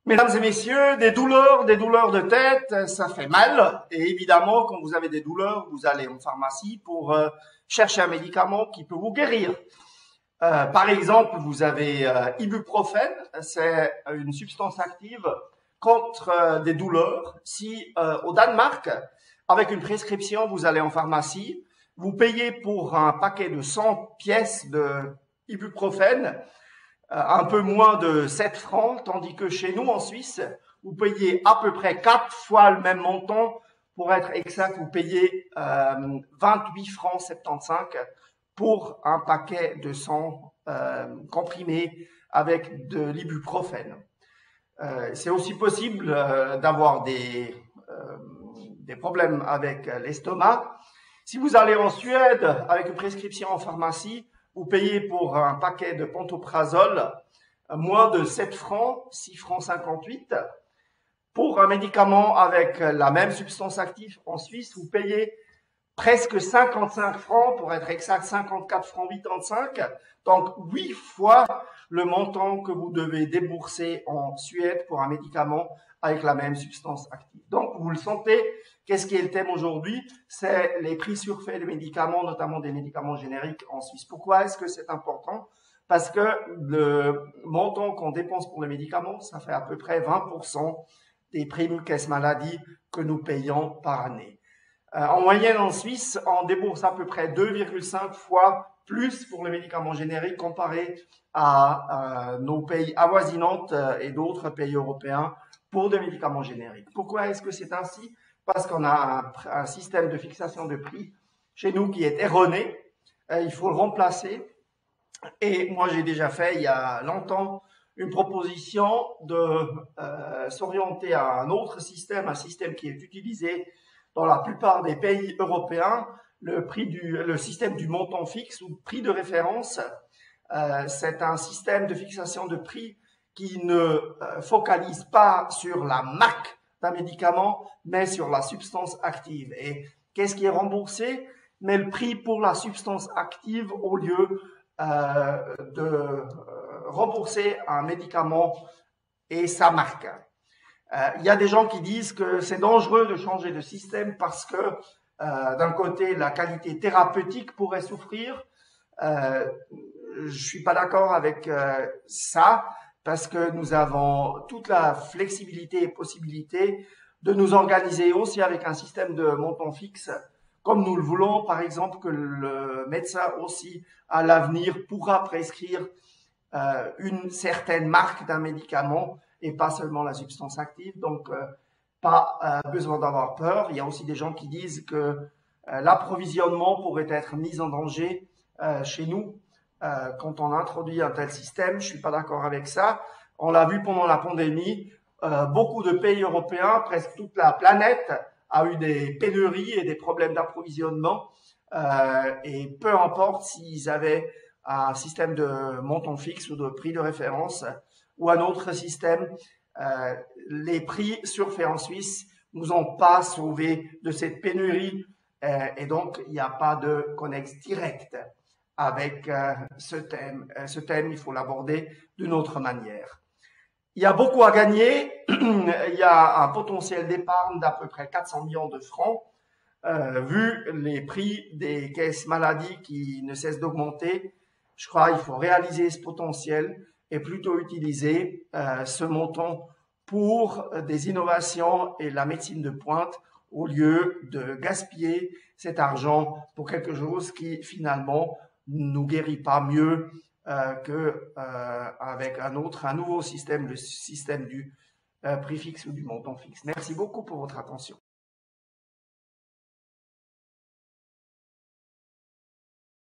Mesdames et messieurs, des douleurs de tête, ça fait mal. Et évidemment, quand vous avez des douleurs, vous allez en pharmacie pour chercher un médicament qui peut vous guérir. Par exemple, vous avez ibuprofène, c'est une substance active contre des douleurs. Si au Danemark, avec une prescription, vous allez en pharmacie, vous payez pour un paquet de 100 pièces de ibuprofène, un peu moins de 7 francs, tandis que chez nous, en Suisse, vous payez à peu près 4 fois le même montant. Pour être exact, vous payez 28 francs 75 pour un paquet de 100 comprimés avec de l'ibuprofène. C'est aussi possible d'avoir des problèmes avec l'estomac. Si vous allez en Suède avec une prescription en pharmacie, vous payez pour un paquet de pantoprazole moins de 7 francs, 6 francs 58. Pour un médicament avec la même substance active en Suisse, vous payez presque 55 francs, pour être exact, 54 francs 85. Donc 8 fois le montant que vous devez débourser en Suède pour un médicament avec la même substance active. Donc vous le sentez, qu'est-ce qui est le thème aujourd'hui? C'est les prix surfaits de médicaments, notamment des médicaments génériques en Suisse. Pourquoi est-ce que c'est important? Parce que le montant qu'on dépense pour les médicaments, ça fait à peu près 20% des primes caisse maladie que nous payons par année. En moyenne en Suisse, on débourse à peu près 2,5 fois plus pour les médicaments génériques comparé à nos pays avoisinantes et d'autres pays européens pour des médicaments génériques. Pourquoi est-ce que c'est ainsi? Parce qu'on a un système de fixation de prix chez nous qui est erroné. Il faut le remplacer. Et moi, j'ai déjà fait il y a longtemps une proposition de s'orienter à un autre système, un système qui est utilisé dans la plupart des pays européens, le système du montant fixe ou prix de référence. C'est un système de fixation de prix qui ne focalise pas sur la marque d'un médicament, mais sur la substance active. Et qu'est-ce qui est remboursé? Mais le prix pour la substance active au lieu de rembourser un médicament et sa marque. Il y a des gens qui disent que c'est dangereux de changer de système parce que d'un côté, la qualité thérapeutique pourrait souffrir. Je suis pas d'accord avec ça parce que nous avons toute la flexibilité et possibilité de nous organiser aussi avec un système de montant fixe comme nous le voulons, par exemple, que le médecin aussi à l'avenir pourra prescrire une certaine marque d'un médicament et pas seulement la substance active. Donc, pas besoin d'avoir peur. Il y a aussi des gens qui disent que l'approvisionnement pourrait être mis en danger chez nous quand on introduit un tel système. Je suis pas d'accord avec ça. On l'a vu pendant la pandémie. Beaucoup de pays européens, presque toute la planète, a eu des pénuries et des problèmes d'approvisionnement. Et peu importe s'ils avaient un système de montant fixe ou de prix de référence ou un autre système, les prix surfaits en Suisse nous ont pas sauvés de cette pénurie et donc il n'y a pas de connexe directe avec ce thème. Ce thème, il faut l'aborder d'une autre manière. Il y a beaucoup à gagner. Il y a un potentiel d'épargne d'à peu près 400 millions de francs. Vu les prix des caisses maladie qui ne cessent d'augmenter, je crois qu'il faut réaliser ce potentiel et plutôt utiliser ce montant pour des innovations et la médecine de pointe au lieu de gaspiller cet argent pour quelque chose qui finalement ne nous guérit pas mieux qu'avec un nouveau système, le système du prix fixe ou du montant fixe. Merci beaucoup pour votre attention.